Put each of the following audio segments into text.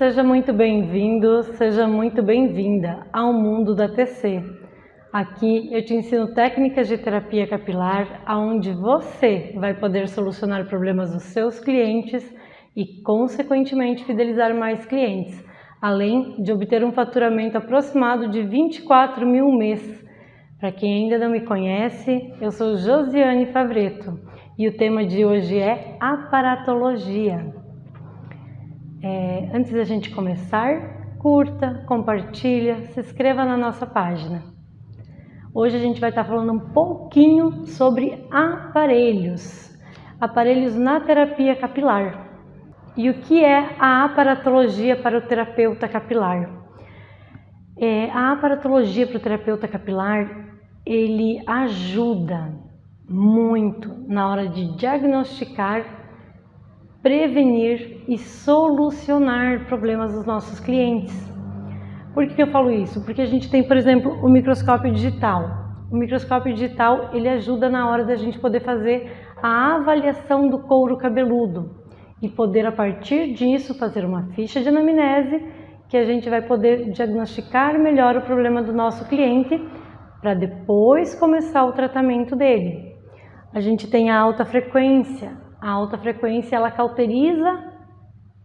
Seja muito bem-vindo, seja muito bem-vinda ao mundo da TC. Aqui eu te ensino técnicas de terapia capilar, onde você vai poder solucionar problemas dos seus clientes e, consequentemente, fidelizar mais clientes, além de obter um faturamento aproximado de 24 mil mês. Para quem ainda não me conhece, eu sou Josiane Favreto e o tema de hoje é aparatologia. Antes da gente começar, curta, compartilha, se inscreva na nossa página. Hoje a gente vai estar falando um pouquinho sobre aparelhos na terapia capilar. E o que é a aparatologia para o terapeuta capilar? A aparatologia para o terapeuta capilar, ele ajuda muito na hora de diagnosticar, prevenir e solucionar problemas dos nossos clientes. Por que eu falo isso? Porque a gente tem, por exemplo, o microscópio digital. O microscópio digital, ele ajuda na hora da gente poder fazer a avaliação do couro cabeludo e poder, a partir disso, fazer uma ficha de anamnese que a gente vai poder diagnosticar melhor o problema do nosso cliente para depois começar o tratamento dele. A gente tem a alta frequência. A alta frequência, ela cauteriza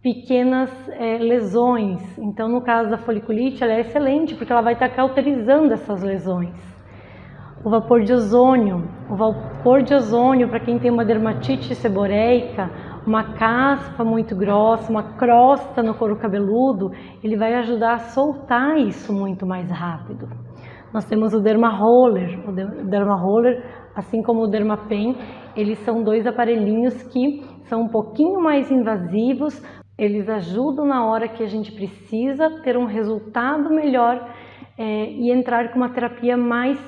pequenas lesões. Então, no caso da foliculite, ela é excelente, porque ela vai estar cauterizando essas lesões. O vapor de ozônio. O vapor de ozônio, para quem tem uma dermatite seborreica, uma caspa muito grossa, uma crosta no couro cabeludo, ele vai ajudar a soltar isso muito mais rápido. Nós temos o Derma Roller. O Derma Roller, assim como o Dermapen, eles são dois aparelhinhos que são um pouquinho mais invasivos. Eles ajudam na hora que a gente precisa ter um resultado melhor e entrar com uma terapia mais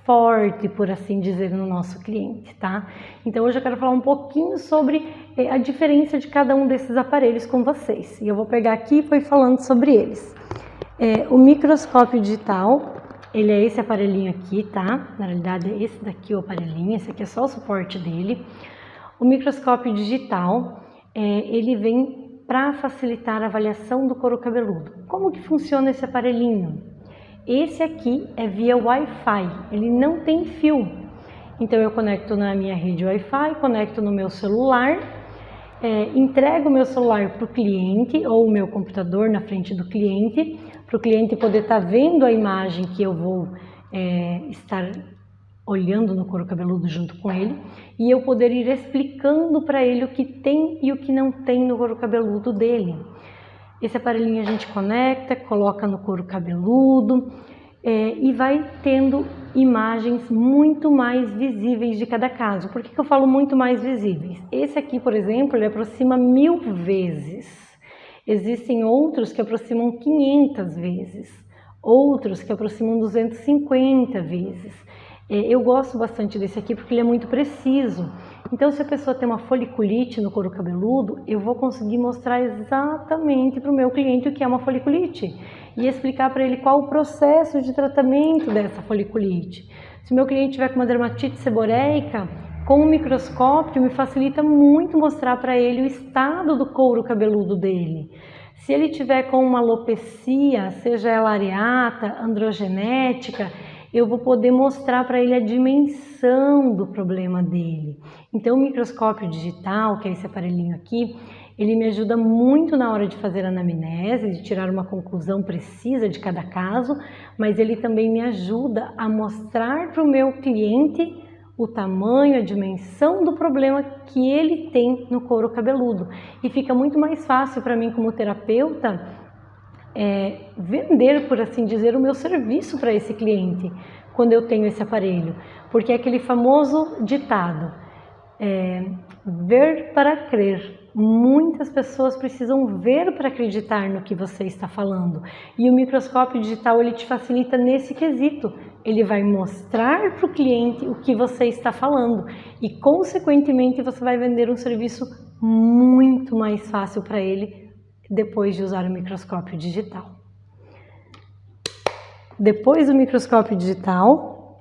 forte, por assim dizer, no nosso cliente, tá? Então hoje eu quero falar um pouquinho sobre a diferença de cada um desses aparelhos com vocês. E eu vou pegar aqui e fui falando sobre eles. O microscópio digital, ele é esse aparelhinho aqui, tá? Na realidade é esse daqui o aparelhinho, esse aqui é só o suporte dele. O microscópio digital, ele vem para facilitar a avaliação do couro cabeludo. Como que funciona esse aparelhinho? Esse aqui é via Wi-Fi, ele não tem fio. Então eu conecto na minha rede Wi-Fi, conecto no meu celular, entrego o meu celular para o cliente ou o meu computador na frente do cliente, para o cliente poder estar vendo a imagem que eu vou estar olhando no couro cabeludo junto com ele, e eu poder ir explicando para ele o que tem e o que não tem no couro cabeludo dele. Esse aparelhinho a gente conecta, coloca no couro cabeludo e vai tendo imagens muito mais visíveis de cada caso. Por que eu falo muito mais visíveis? Esse aqui, por exemplo, ele aproxima 1000 vezes. Existem outros que aproximam 500 vezes, outros que aproximam 250 vezes. Eu gosto bastante desse aqui porque ele é muito preciso. Então, se a pessoa tem uma foliculite no couro cabeludo, eu vou conseguir mostrar exatamente para o meu cliente o que é uma foliculite e explicar para ele qual o processo de tratamento dessa foliculite. Se o meu cliente tiver com uma dermatite seborreica, com o microscópio me facilita muito mostrar para ele o estado do couro cabeludo dele. Se ele tiver com uma alopecia, seja ela areata, androgenética, eu vou poder mostrar para ele a dimensão do problema dele. Então o microscópio digital, que é esse aparelhinho aqui, ele me ajuda muito na hora de fazer a anamnese, de tirar uma conclusão precisa de cada caso, mas ele também me ajuda a mostrar para o meu cliente o tamanho, a dimensão do problema que ele tem no couro cabeludo. E fica muito mais fácil para mim como terapeuta vender, por assim dizer, o meu serviço para esse cliente quando eu tenho esse aparelho. Porque é aquele famoso ditado, ver para crer. Muitas pessoas precisam ver para acreditar no que você está falando. E o microscópio digital, ele te facilita nesse quesito. Ele vai mostrar para o cliente o que você está falando. E, consequentemente, você vai vender um serviço muito mais fácil para ele depois de usar o microscópio digital. Depois do microscópio digital,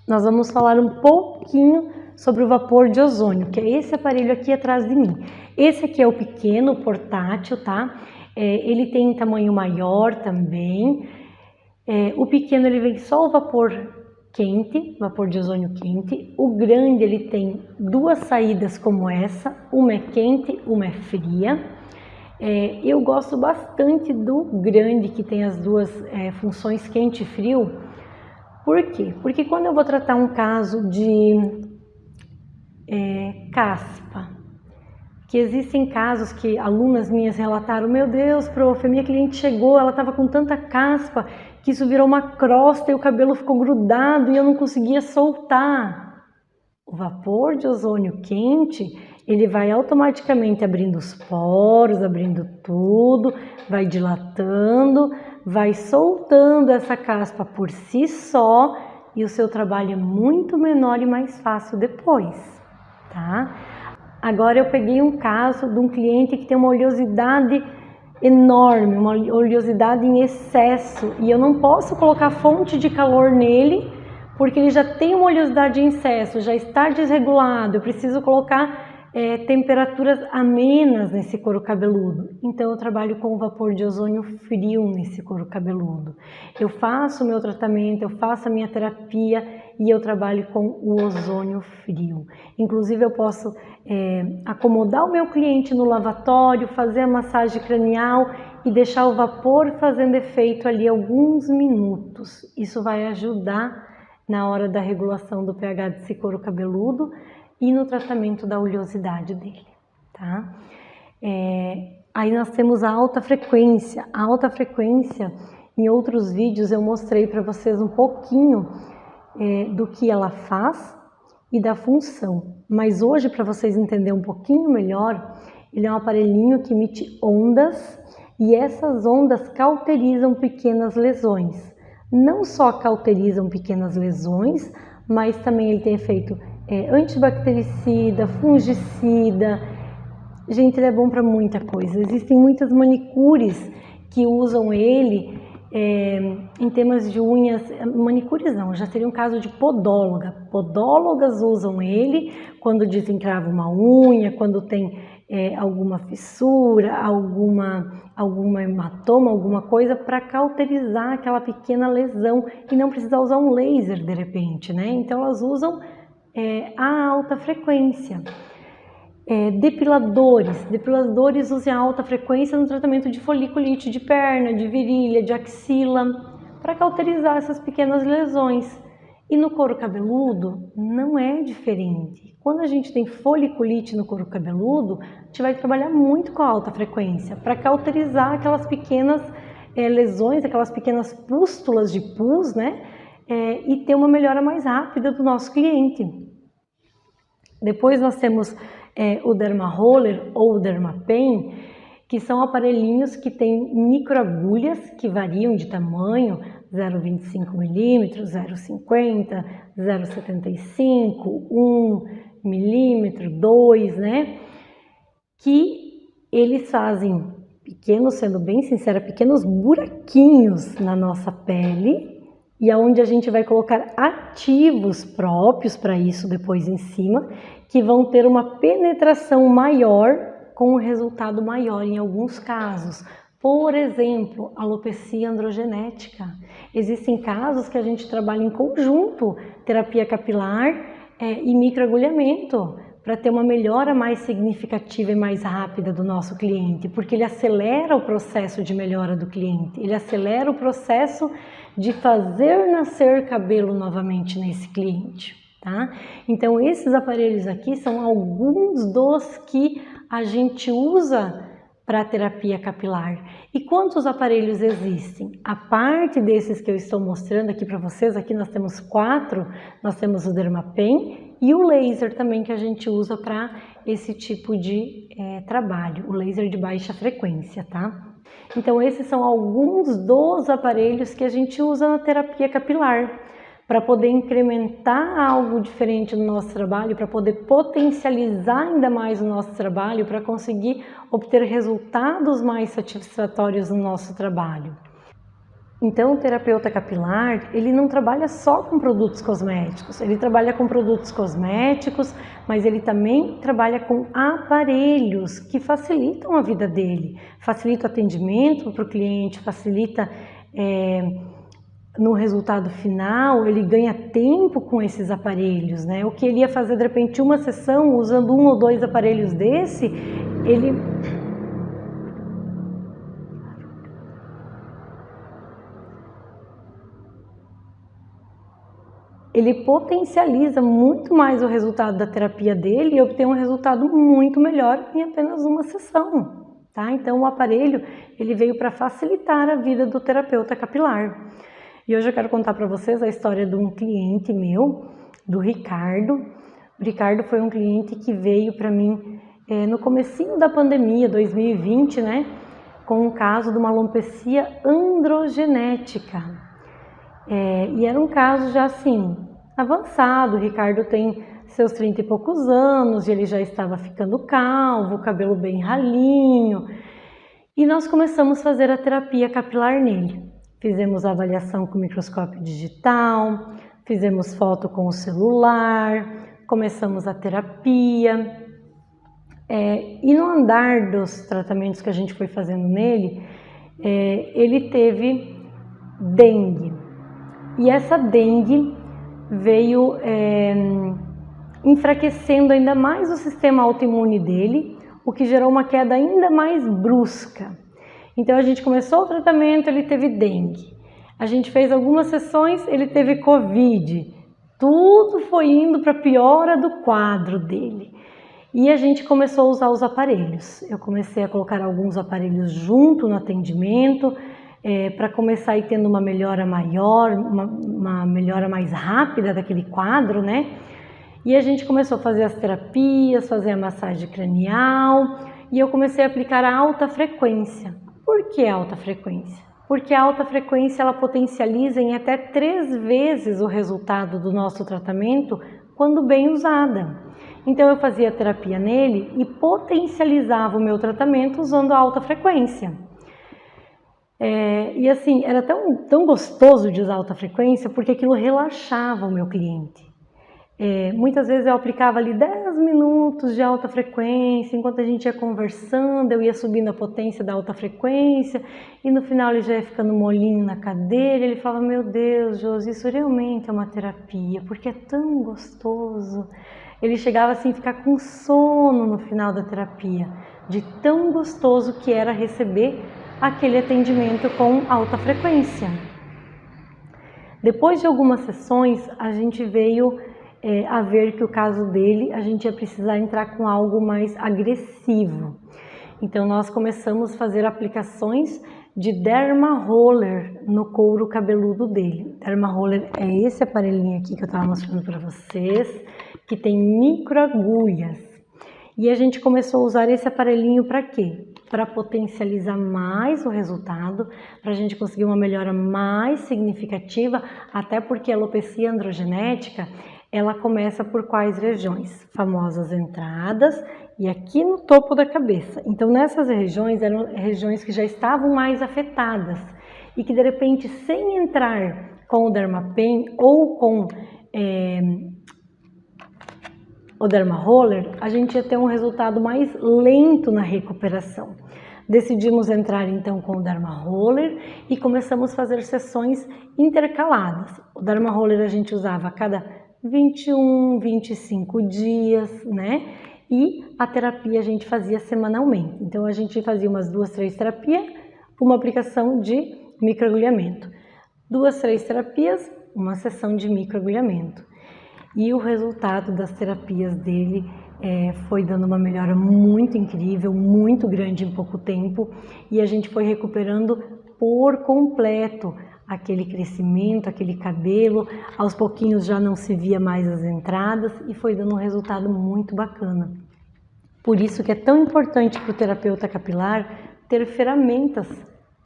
nós vamos falar um pouquinho sobre o vapor de ozônio, que é esse aparelho aqui atrás de mim. Esse aqui é o pequeno, portátil, tá? Ele tem tamanho maior também. O pequeno ele vem só o vapor quente, vapor de ozônio quente. O grande ele tem duas saídas como essa, uma é quente, uma é fria. Eu gosto bastante do grande, que tem as duas funções quente e frio. Por quê? Porque quando eu vou tratar um caso de caspa, que existem casos que alunas minhas relataram, meu Deus, prof, a minha cliente chegou, ela estava com tanta caspa que isso virou uma crosta e o cabelo ficou grudado e eu não conseguia soltar. O vapor de ozônio quente, ele vai automaticamente abrindo os poros, abrindo tudo, vai dilatando, vai soltando essa caspa por si só e o seu trabalho é muito menor e mais fácil depois, tá? Agora eu peguei um caso de um cliente que tem uma oleosidade enorme, uma oleosidade em excesso e eu não posso colocar fonte de calor nele porque ele já tem uma oleosidade em excesso, já está desregulado, eu preciso colocar temperaturas amenas nesse couro cabeludo. Então eu trabalho com o vapor de ozônio frio nesse couro cabeludo. Eu faço o meu tratamento, eu faço a minha terapia e eu trabalho com o ozônio frio. Inclusive eu posso acomodar o meu cliente no lavatório, fazer a massagem cranial e deixar o vapor fazendo efeito ali alguns minutos. Isso vai ajudar na hora da regulação do pH desse couro cabeludo e no tratamento da oleosidade dele, tá? Aí nós temos a alta frequência. A alta frequência, em outros vídeos eu mostrei para vocês um pouquinho do que ela faz e da função. Mas hoje, para vocês entenderem um pouquinho melhor, ele é um aparelhinho que emite ondas e essas ondas cauterizam pequenas lesões. Não só cauterizam pequenas lesões, mas também ele tem efeito antibactericida, fungicida. Gente, ele é bom para muita coisa. Existem muitas manicures que usam ele em temas de unhas. Manicures não, já seria um caso de podóloga. Podólogas usam ele quando desencrava uma unha, quando tem alguma fissura, alguma hematoma, alguma coisa, para cauterizar aquela pequena lesão e não precisar usar um laser de repente, né? Então elas usam a alta frequência. Depiladores usam a alta frequência no tratamento de foliculite de perna, de virilha, de axila, para cauterizar essas pequenas lesões. E no couro cabeludo não é diferente. Quando a gente tem foliculite no couro cabeludo, a gente vai trabalhar muito com a alta frequência para cauterizar aquelas pequenas lesões, aquelas pequenas pústulas de pus, né? E ter uma melhora mais rápida do nosso cliente. Depois nós temos o Dermaroller ou o Dermapen, que são aparelhinhos que têm microagulhas que variam de tamanho, 0,25 milímetros, 0,50, 0,75, 1 milímetro, 2, né? Que eles fazem pequenos, sendo bem sincera, pequenos buraquinhos na nossa pele e aonde a gente vai colocar ativos próprios para isso depois em cima, que vão ter uma penetração maior com um resultado maior em alguns casos. Por exemplo, alopecia androgenética. Existem casos que a gente trabalha em conjunto, terapia capilar e microagulhamento, para ter uma melhora mais significativa e mais rápida do nosso cliente, porque ele acelera o processo de melhora do cliente, ele acelera o processo de fazer nascer cabelo novamente nesse cliente, tá? Então esses aparelhos aqui são alguns dos que a gente usa para a terapia capilar. E quantos aparelhos existem? A parte desses que eu estou mostrando aqui para vocês, aqui nós temos 4, nós temos o Dermapen e o laser também que a gente usa para esse tipo de trabalho, o laser de baixa frequência, tá? Então esses são alguns dos aparelhos que a gente usa na terapia capilar, para poder incrementar algo diferente no nosso trabalho, para poder potencializar ainda mais o nosso trabalho, para conseguir obter resultados mais satisfatórios no nosso trabalho. Então, o terapeuta capilar, ele não trabalha só com produtos cosméticos, ele trabalha com produtos cosméticos, mas ele também trabalha com aparelhos que facilitam a vida dele, facilita o atendimento para o cliente, facilita no resultado final, ele ganha tempo com esses aparelhos, né? O que ele ia fazer de repente uma sessão usando 1 ou 2 aparelhos desse, ele potencializa muito mais o resultado da terapia dele e obtém um resultado muito melhor em apenas uma sessão, tá? Então o aparelho, ele veio para facilitar a vida do terapeuta capilar. E hoje eu quero contar para vocês a história de um cliente meu, do Ricardo. O Ricardo foi um cliente que veio para mim no comecinho da pandemia, 2020, né? Com um caso de uma alopecia androgenética. E era um caso já assim, avançado. O Ricardo tem seus 30 e poucos anos, e ele já estava ficando calvo, cabelo bem ralinho. E nós começamos a fazer a terapia capilar nele. Fizemos a avaliação com microscópio digital, fizemos foto com o celular, começamos a terapia. E no andar dos tratamentos que a gente foi fazendo nele, ele teve dengue. E essa dengue veio enfraquecendo ainda mais o sistema autoimune dele, o que gerou uma queda ainda mais brusca. Então a gente começou o tratamento, ele teve dengue. A gente fez algumas sessões, ele teve Covid. Tudo foi indo para a piora do quadro dele. E a gente começou a usar os aparelhos. Eu comecei a colocar alguns aparelhos junto no atendimento, para começar a ir tendo uma melhora maior, uma melhora mais rápida daquele quadro, né? E a gente começou a fazer as terapias, fazer a massagem cranial, e eu comecei a aplicar a alta frequência. Por que alta frequência? Porque a alta frequência ela potencializa em até 3 vezes o resultado do nosso tratamento quando bem usada. Então eu fazia terapia nele e potencializava o meu tratamento usando a alta frequência. E assim, era tão gostoso de usar alta frequência porque aquilo relaxava o meu cliente. Muitas vezes eu aplicava ali 10 minutos de alta frequência, enquanto a gente ia conversando, eu ia subindo a potência da alta frequência, e no final ele já ia ficando molinho na cadeira, ele falava, meu Deus, Josi, isso realmente é uma terapia, porque é tão gostoso. Ele chegava assim a ficar com sono no final da terapia, de tão gostoso que era receber aquele atendimento com alta frequência. Depois de algumas sessões, a gente veio a ver que o caso dele, a gente ia precisar entrar com algo mais agressivo. Então nós começamos a fazer aplicações de derma roller no couro cabeludo dele. Derma roller é esse aparelhinho aqui que eu estava mostrando para vocês, que tem microagulhas. E a gente começou a usar esse aparelhinho para quê? Para potencializar mais o resultado, para a gente conseguir uma melhora mais significativa, até porque a alopecia androgenética, ela começa por quais regiões? Famosas entradas e aqui no topo da cabeça. Então nessas regiões eram regiões que já estavam mais afetadas e que de repente sem entrar com o Dermapen ou com o Derma Roller, a gente ia ter um resultado mais lento na recuperação. Decidimos entrar então com o Derma Roller e começamos a fazer sessões intercaladas. O Derma Roller a gente usava a cada 21, 25 dias, né? E a terapia a gente fazia semanalmente. Então a gente fazia umas 2, 3 terapias, uma aplicação de microagulhamento. 2, 3 terapias, uma sessão de microagulhamento. E o resultado das terapias dele foi dando uma melhora muito incrível, muito grande em pouco tempo, e a gente foi recuperando por completo aquele crescimento, aquele cabelo. Aos pouquinhos já não se via mais as entradas e foi dando um resultado muito bacana. Por isso que é tão importante para o terapeuta capilar ter ferramentas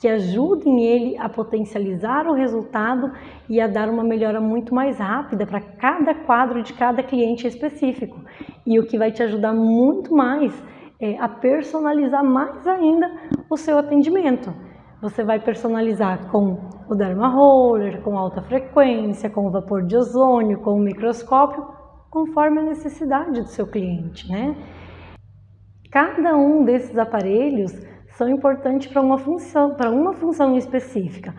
que ajudem ele a potencializar o resultado e a dar uma melhora muito mais rápida para cada quadro de cada cliente específico. E o que vai te ajudar muito mais é a personalizar mais ainda o seu atendimento. você vai personalizar com o Derma Roller, com alta frequência, com o vapor de ozônio, com o microscópio, conforme a necessidade do seu cliente, né? Cada um desses aparelhos são importantes para uma função específica.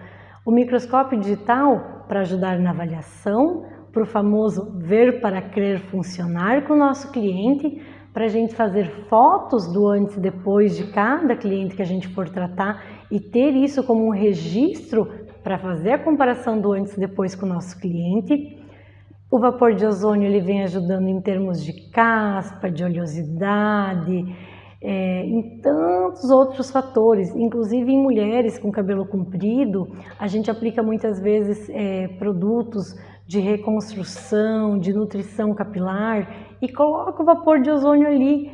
O microscópio digital para ajudar na avaliação, para o famoso ver para crer funcionar com o nosso cliente, para a gente fazer fotos do antes e depois de cada cliente que a gente for tratar e ter isso como um registro para fazer a comparação do antes e depois com o nosso cliente. O vapor de ozônio ele vem ajudando em termos de caspa, de oleosidade, em tantos outros fatores, inclusive em mulheres com cabelo comprido, a gente aplica muitas vezes produtos de reconstrução, de nutrição capilar e coloca o vapor de ozônio ali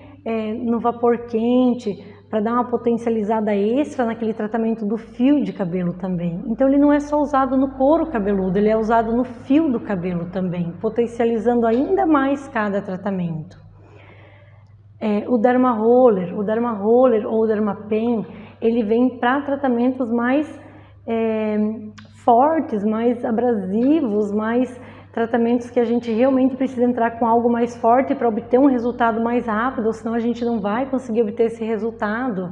no vapor quente para dar uma potencializada extra naquele tratamento do fio de cabelo também. Então ele não é só usado no couro cabeludo, ele é usado no fio do cabelo também, potencializando ainda mais cada tratamento. O Derma Roller ou o Derma Pen, ele vem para tratamentos mais fortes, mais abrasivos, mais tratamentos que a gente realmente precisa entrar com algo mais forte para obter um resultado mais rápido, ou senão a gente não vai conseguir obter esse resultado.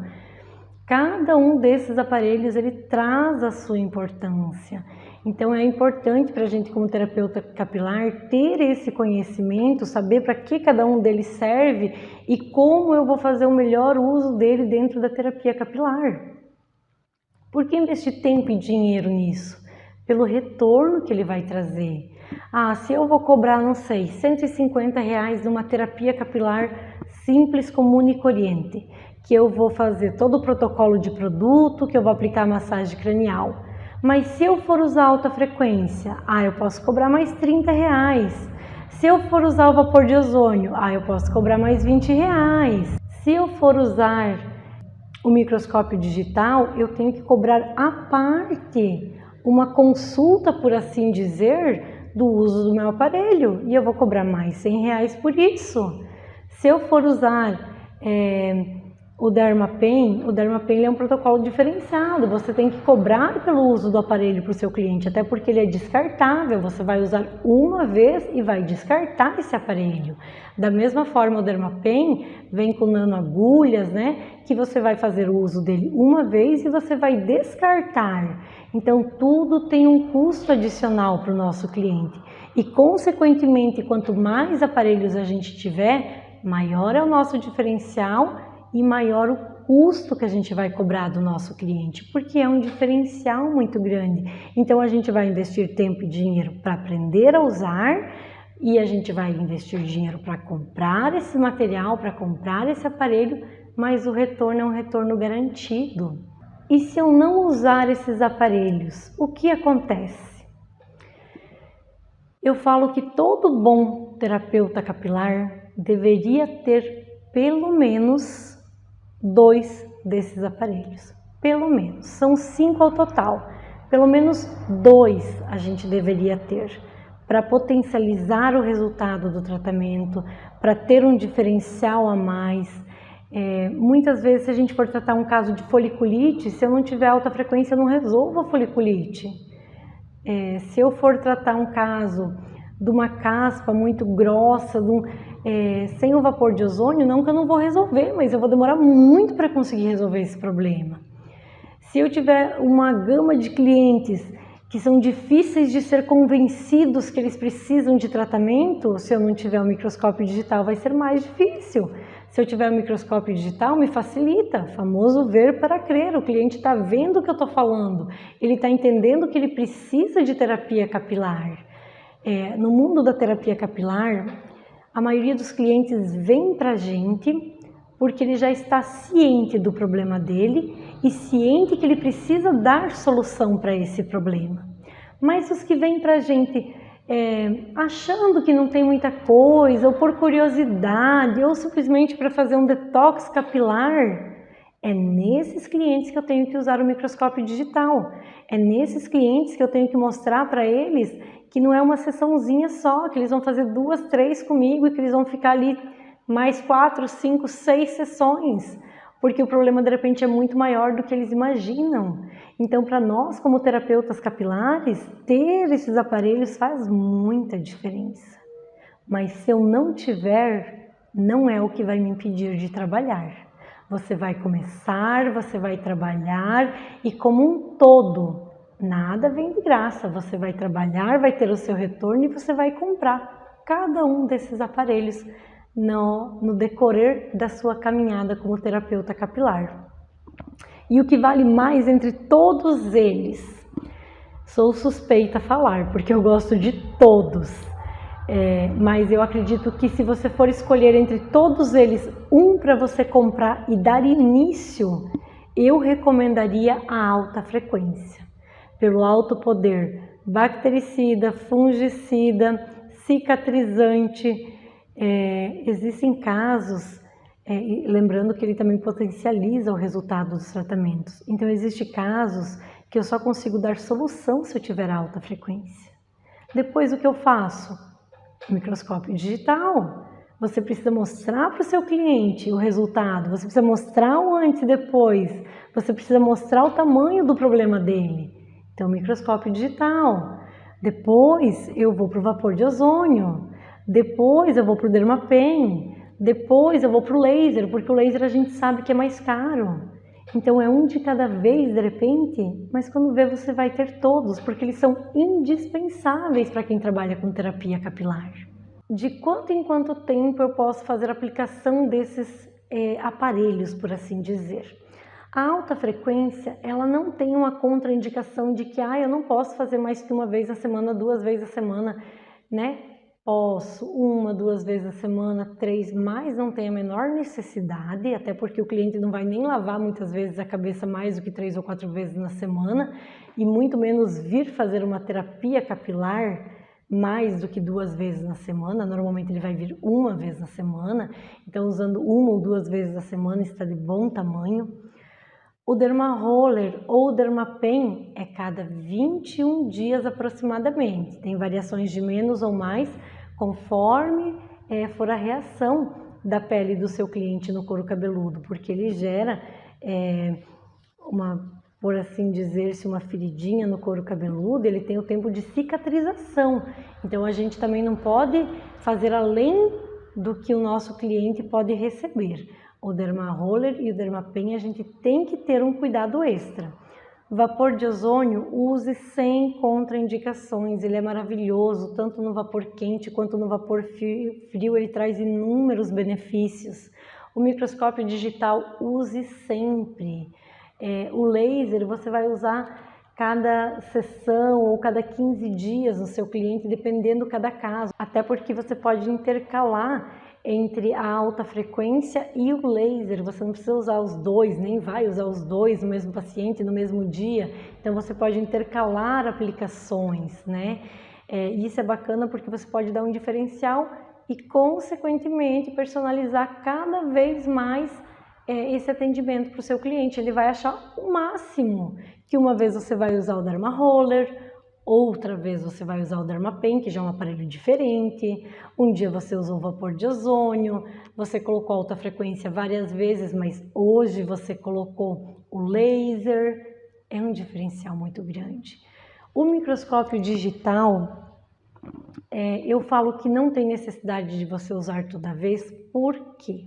Cada um desses aparelhos ele traz a sua importância. Então é importante para a gente como terapeuta capilar ter esse conhecimento, saber para que cada um deles serve e como eu vou fazer o melhor uso dele dentro da terapia capilar. Por que investir tempo e dinheiro nisso? Pelo retorno que ele vai trazer. Se eu vou cobrar, não sei, R$150 numa terapia capilar simples, comum e corrente, que eu vou fazer todo o protocolo de produto, que eu vou aplicar massagem cranial. Mas se eu for usar alta frequência, eu posso cobrar mais R$30. Se eu for usar o vapor de ozônio, eu posso cobrar mais R$20. Se eu for usar o microscópio digital, eu tenho que cobrar à parte uma consulta, por assim dizer, do uso do meu aparelho. E eu vou cobrar mais R$100 por isso. Se eu for usar o Derma Pen é um protocolo diferenciado, você tem que cobrar pelo uso do aparelho para o seu cliente, até porque ele é descartável, você vai usar uma vez e vai descartar esse aparelho. Da mesma forma, o Derma Pen vem com nanoagulhas, né, que você vai fazer o uso dele uma vez e você vai descartar. Então, tudo tem um custo adicional para o nosso cliente. E, consequentemente, quanto mais aparelhos a gente tiver, maior é o nosso diferencial e maior o custo que a gente vai cobrar do nosso cliente, porque é um diferencial muito grande. Então a gente vai investir tempo e dinheiro para aprender a usar e a gente vai investir dinheiro para comprar esse material, para comprar esse aparelho, mas o retorno é um retorno garantido. E se eu não usar esses aparelhos, o que acontece? Eu falo que todo bom terapeuta capilar deveria ter pelo menos 2 desses aparelhos, pelo menos, são 5 ao total, pelo menos 2 a gente deveria ter para potencializar o resultado do tratamento, para ter um diferencial a mais. Muitas vezes, se a gente for tratar um caso de foliculite, se eu não tiver alta frequência, eu não resolvo a foliculite. Se eu for tratar um caso de uma caspa muito grossa, sem o vapor de ozônio, não que eu não vou resolver, mas eu vou demorar muito para conseguir resolver esse problema. Se eu tiver uma gama de clientes que são difíceis de ser convencidos que eles precisam de tratamento, se eu não tiver o microscópio digital vai ser mais difícil. Se eu tiver o microscópio digital, me facilita, famoso ver para crer, o cliente está vendo o que eu estou falando, ele está entendendo que ele precisa de terapia capilar. No mundo da terapia capilar, a maioria dos clientes vem para a gente porque ele já está ciente do problema dele e ciente que ele precisa dar solução para esse problema. Mas os que vêm para a gente achando que não tem muita coisa, ou por curiosidade, ou simplesmente para fazer um detox capilar, é nesses clientes que eu tenho que usar o microscópio digital. É nesses clientes que eu tenho que mostrar para eles que não é uma sessãozinha só, que eles vão fazer 2, 3 comigo e que eles vão ficar ali mais 4, 5, 6 sessões. porque o problema de repente é muito maior do que eles imaginam. Então, para nós como terapeutas capilares, ter esses aparelhos faz muita diferença. Mas se eu não tiver, não é o que vai me impedir de trabalhar. Você vai começar, você vai trabalhar e como um todo, nada vem de graça. Você vai trabalhar, vai ter o seu retorno e você vai comprar cada um desses aparelhos no decorrer da sua caminhada como terapeuta capilar. E o que vale mais entre todos eles, sou suspeita a falar, porque eu gosto de todos, mas eu acredito que se você for escolher entre todos eles um para você comprar e dar início, eu recomendaria a alta frequência, pelo alto poder bactericida, fungicida, cicatrizante. Existem casos, lembrando que ele também potencializa o resultado dos tratamentos. Então, existem casos que eu só consigo dar solução se eu tiver alta frequência. Depois, o que eu faço? Microscópio digital. Você precisa mostrar para o seu cliente o resultado, você precisa mostrar o antes e depois, você precisa mostrar o tamanho do problema dele. Então, microscópio digital. Depois, eu vou para o vapor de ozônio. Depois eu vou para o Dermapen, depois eu vou para o laser, porque o laser a gente sabe que é mais caro. Então é um de cada vez de repente, mas quando vê você vai ter todos, porque eles são indispensáveis para quem trabalha com terapia capilar. De quanto em quanto tempo eu posso fazer a aplicação desses aparelhos, por assim dizer? A alta frequência, ela não tem uma contraindicação de que eu não posso fazer mais que uma vez a semana, 2 vezes a semana, né? Posso, 1, 2 vezes a semana, 3, mas não tem a menor necessidade, até porque o cliente não vai nem lavar muitas vezes a cabeça mais do que 3 ou 4 vezes na semana, e muito menos vir fazer uma terapia capilar mais do que 2 vezes na semana. Normalmente ele vai vir 1 vez na semana, então usando 1 ou 2 vezes a semana está de bom tamanho. O Dermaroller ou o Dermapen é cada 21 dias aproximadamente, tem variações de menos ou mais, conforme for a reação da pele do seu cliente no couro cabeludo, porque ele gera por assim dizer-se, uma feridinha no couro cabeludo, ele tem o tempo de cicatrização. Então a gente também não pode fazer além do que o nosso cliente pode receber. O Dermaroller e o Dermapen a gente tem que ter um cuidado extra. Vapor de ozônio, use sem contraindicações, ele é maravilhoso, tanto no vapor quente quanto no vapor frio, ele traz inúmeros benefícios. O microscópio digital, use sempre. O laser você vai usar cada sessão ou cada 15 dias no seu cliente, dependendo cada caso, até porque você pode intercalar entre a alta frequência e o laser. Você não precisa usar os dois, nem vai usar os dois no mesmo paciente, no mesmo dia. Então você pode intercalar aplicações, né? Isso é bacana porque você pode dar um diferencial e, consequentemente, personalizar cada vez mais esse atendimento para o seu cliente. Ele vai achar o máximo que uma vez você vai usar o Dermaroller, outra vez você vai usar o Dermapen, que já é um aparelho diferente. Um dia você usou o vapor de ozônio, você colocou alta frequência várias vezes, mas hoje você colocou o laser. É um diferencial muito grande. O microscópio digital, eu falo que não tem necessidade de você usar toda vez. Por quê?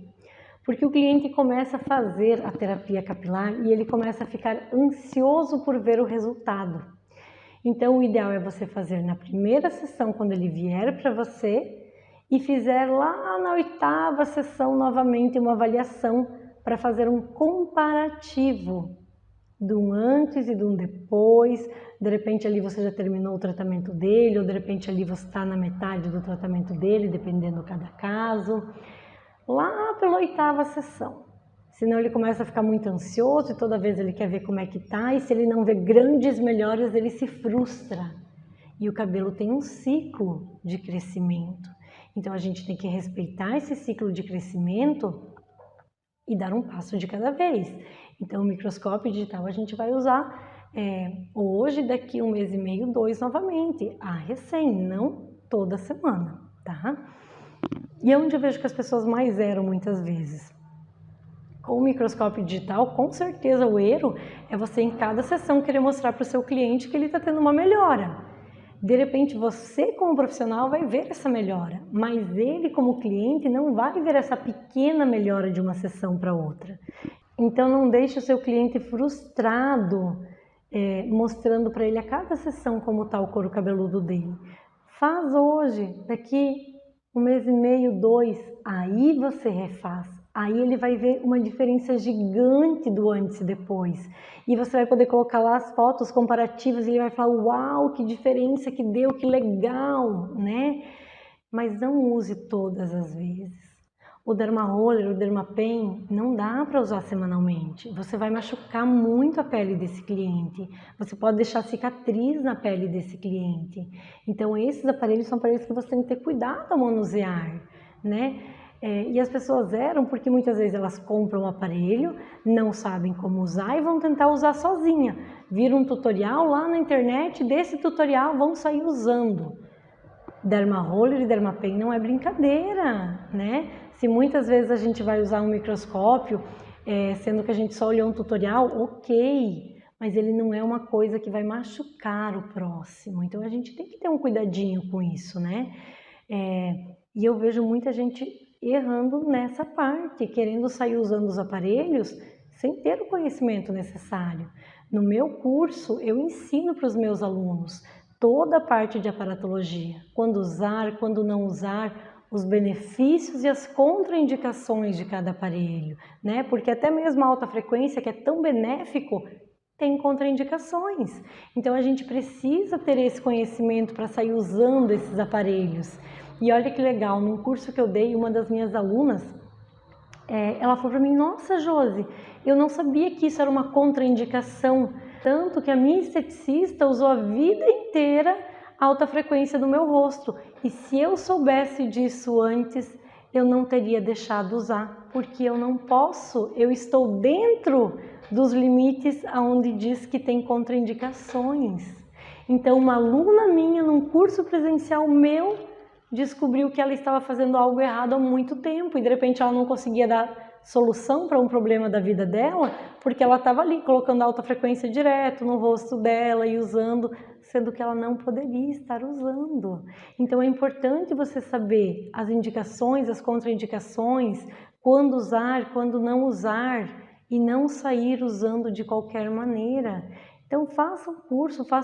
Porque o cliente começa a fazer a terapia capilar e ele começa a ficar ansioso por ver o resultado. Então, o ideal é você fazer na primeira sessão, quando ele vier para você, e fizer lá na 8ª sessão novamente uma avaliação para fazer um comparativo de um antes e de um depois. De repente ali você já terminou o tratamento dele, ou de repente ali você está na metade do tratamento dele, dependendo de cada caso. Lá pela 8ª sessão. Senão ele começa a ficar muito ansioso e toda vez ele quer ver como é que tá, e se ele não vê grandes melhoras, ele se frustra. E o cabelo tem um ciclo de crescimento. Então a gente tem que respeitar esse ciclo de crescimento e dar um passo de cada vez. Então o microscópio digital a gente vai usar hoje, daqui 1 mês e meio, 2 novamente. Recém, não toda semana, tá? E é onde eu vejo que as pessoas mais erram muitas vezes. Com o microscópio digital, com certeza o erro é você em cada sessão querer mostrar para o seu cliente que ele está tendo uma melhora. De repente você como profissional vai ver essa melhora, mas ele como cliente não vai ver essa pequena melhora de uma sessão para outra. Então não deixe o seu cliente frustrado mostrando para ele a cada sessão como está o couro cabeludo dele. Faz hoje, daqui 1 mês e meio, 2, aí você refaz. Aí ele vai ver uma diferença gigante do antes e depois. E você vai poder colocar lá as fotos comparativas e ele vai falar, uau, que diferença que deu, que legal, né? Mas não use todas as vezes. O Dermaroller, o Dermapen, não dá para usar semanalmente. Você vai machucar muito a pele desse cliente. Você pode deixar cicatriz na pele desse cliente. Então, esses aparelhos são aparelhos que você tem que ter cuidado ao manusear, né? E as pessoas erram porque muitas vezes elas compram um aparelho, não sabem como usar e vão tentar usar sozinha. Viram um tutorial lá na internet, desse tutorial vão sair usando. Dermaroller e Dermapen não é brincadeira, né? Se muitas vezes a gente vai usar um microscópio, sendo que a gente só olhou um tutorial, ok, mas ele não é uma coisa que vai machucar o próximo. Então a gente tem que ter um cuidadinho com isso, né? E eu vejo muita gente errando nessa parte, querendo sair usando os aparelhos sem ter o conhecimento necessário. No meu curso, eu ensino para os meus alunos toda a parte de aparatologia, quando usar, quando não usar, os benefícios e as contraindicações de cada aparelho, né? Porque até mesmo a alta frequência, que é tão benéfico, tem contraindicações. Então a gente precisa ter esse conhecimento para sair usando esses aparelhos. E olha que legal, num curso que eu dei, uma das minhas alunas, ela falou para mim, nossa Josi, eu não sabia que isso era uma contraindicação, tanto que a minha esteticista usou a vida inteira a alta frequência do meu rosto, e se eu soubesse disso antes, eu não teria deixado usar, porque eu não posso, eu estou dentro dos limites onde diz que tem contraindicações. Então uma aluna minha num curso presencial meu descobriu que ela estava fazendo algo errado há muito tempo e de repente ela não conseguia dar solução para um problema da vida dela porque ela estava ali colocando alta frequência direto no rosto dela e usando, sendo que ela não poderia estar usando. Então é importante você saber as indicações, as contraindicações, quando usar, quando não usar e não sair usando de qualquer maneira. Então faça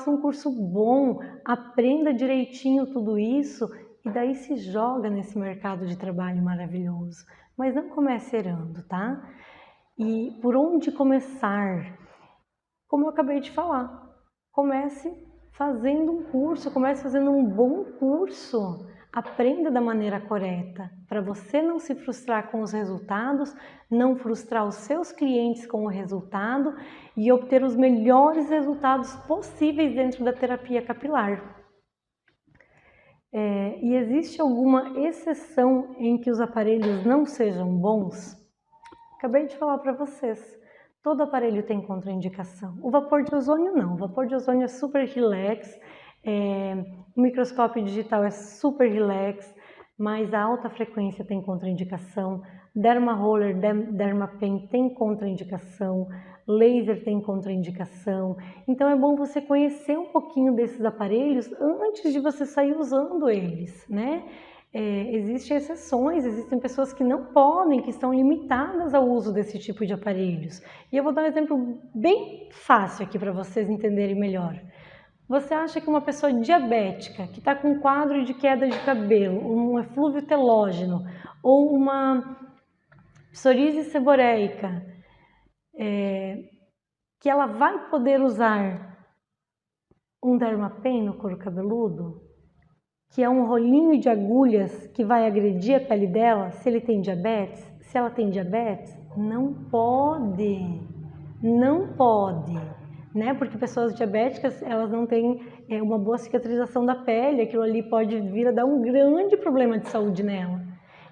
um curso bom, aprenda direitinho tudo isso e daí se joga nesse mercado de trabalho maravilhoso. Mas não comece errando, tá? E por onde começar? Como eu acabei de falar, comece fazendo um curso, comece fazendo um bom curso. Aprenda da maneira correta, para você não se frustrar com os resultados, não frustrar os seus clientes com o resultado e obter os melhores resultados possíveis dentro da terapia capilar. E existe alguma exceção em que os aparelhos não sejam bons? Acabei de falar para vocês, todo aparelho tem contraindicação. O vapor de ozônio não, o vapor de ozônio é super relax, o microscópio digital é super relax, mas a alta frequência tem contraindicação, Dermaroller, Dermapen tem contraindicação, laser tem contraindicação, então é bom você conhecer um pouquinho desses aparelhos antes de você sair usando eles, né? Existem exceções, existem pessoas que não podem, que estão limitadas ao uso desse tipo de aparelhos. E eu vou dar um exemplo bem fácil aqui para vocês entenderem melhor. Você acha que uma pessoa diabética, que está com um quadro de queda de cabelo, um eflúvio telógeno ou uma psoríase seborreica, que ela vai poder usar um Dermapen no couro cabeludo? Que é um rolinho de agulhas que vai agredir a pele dela se ele tem diabetes? Se ela tem diabetes? Não pode, não pode, né? Porque pessoas diabéticas, elas não têm uma boa cicatrização da pele, aquilo ali pode vir a dar um grande problema de saúde nela.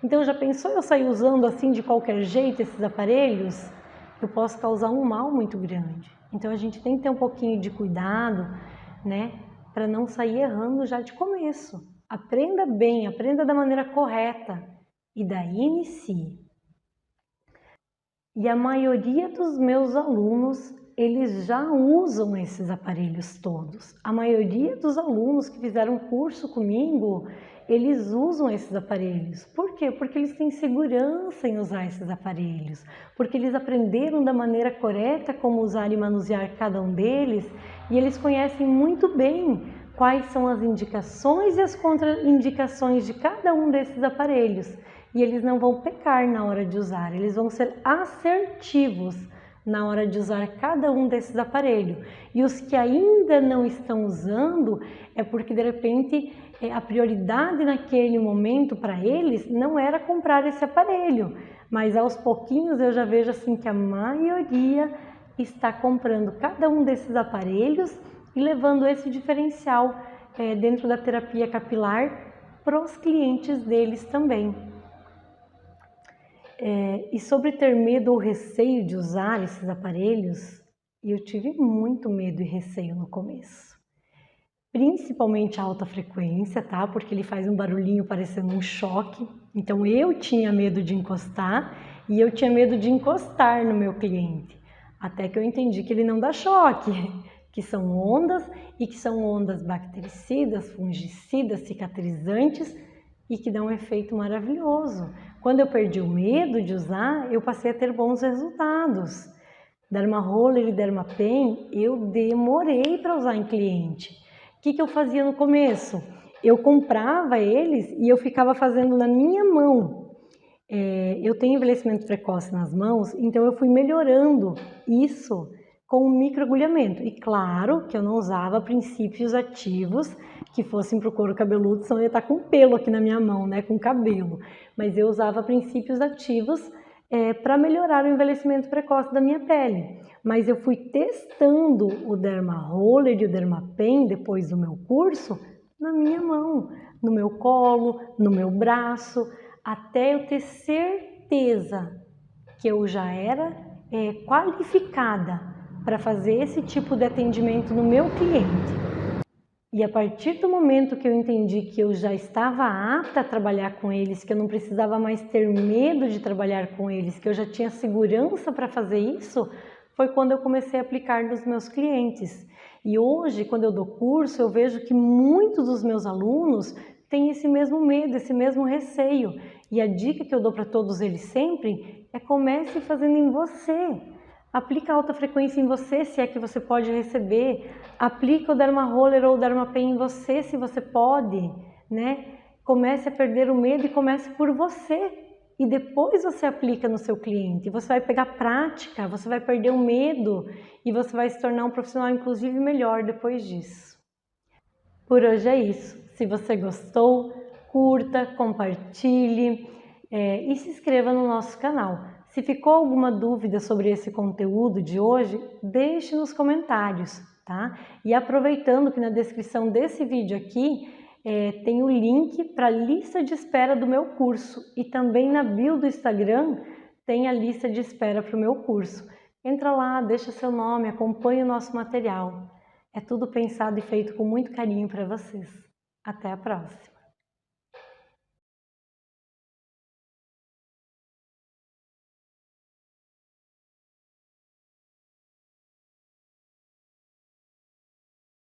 Então já pensou eu sair usando assim de qualquer jeito esses aparelhos? Eu posso causar um mal muito grande. Então a gente tem que ter um pouquinho de cuidado, né? Para não sair errando já de começo. Aprenda bem, aprenda da maneira correta e daí inicie. E a maioria dos meus alunos, eles já usam esses aparelhos todos. A maioria dos alunos que fizeram curso comigo, eles usam esses aparelhos. Por quê? Porque eles têm segurança em usar esses aparelhos, porque eles aprenderam da maneira correta como usar e manusear cada um deles, e eles conhecem muito bem quais são as indicações e as contraindicações de cada um desses aparelhos. E eles não vão pecar na hora de usar, eles vão ser assertivos na hora de usar cada um desses aparelhos. E os que ainda não estão usando é porque de repente a prioridade naquele momento para eles não era comprar esse aparelho, mas aos pouquinhos eu já vejo assim que a maioria está comprando cada um desses aparelhos e levando esse diferencial dentro da terapia capilar para os clientes deles também. E sobre ter medo ou receio de usar esses aparelhos, eu tive muito medo e receio no começo. Principalmente a alta frequência, tá? Porque ele faz um barulhinho parecendo um choque. Então eu tinha medo de encostar e eu tinha medo de encostar no meu cliente. Até que eu entendi que ele não dá choque, que são ondas e que são ondas bactericidas, fungicidas, cicatrizantes e que dão um efeito maravilhoso. Quando eu perdi o medo de usar, eu passei a ter bons resultados. Derma Roller e Derma Pen, eu demorei para usar em cliente. O que eu fazia no começo? Eu comprava eles e eu ficava fazendo na minha mão. Eu tenho envelhecimento precoce nas mãos, então eu fui melhorando isso com o microagulhamento. E claro que eu não usava princípios ativos que fossem para o couro cabeludo, senão eu ia estar com pelo aqui na minha mão, né, com cabelo. Mas eu usava princípios ativos para melhorar o envelhecimento precoce da minha pele. Mas eu fui testando o Derma Roller e o Derma Pen depois do meu curso na minha mão, no meu colo, no meu braço, até eu ter certeza que eu já era qualificada para fazer esse tipo de atendimento no meu cliente. E a partir do momento que eu entendi que eu já estava apta a trabalhar com eles, que eu não precisava mais ter medo de trabalhar com eles, que eu já tinha segurança para fazer isso, foi quando eu comecei a aplicar nos meus clientes. E hoje, quando eu dou curso, eu vejo que muitos dos meus alunos têm esse mesmo medo, esse mesmo receio. E a dica que eu dou para todos eles sempre é: comece fazendo em você. Aplica alta frequência em você, se é que você pode receber. Aplica o Derma Roller ou o Derma Pen em você, se você pode, né? Comece a perder o medo e comece por você. E depois você aplica no seu cliente. Você vai pegar prática, você vai perder o medo e você vai se tornar um profissional, inclusive, melhor depois disso. Por hoje é isso. Se você gostou, curta, compartilhe e se inscreva no nosso canal. Se ficou alguma dúvida sobre esse conteúdo de hoje, deixe nos comentários, tá? E aproveitando que na descrição desse vídeo aqui tem o link para a lista de espera do meu curso e também na bio do Instagram tem a lista de espera para o meu curso. Entra lá, deixa seu nome, acompanhe o nosso material. É tudo pensado e feito com muito carinho para vocês. Até a próxima!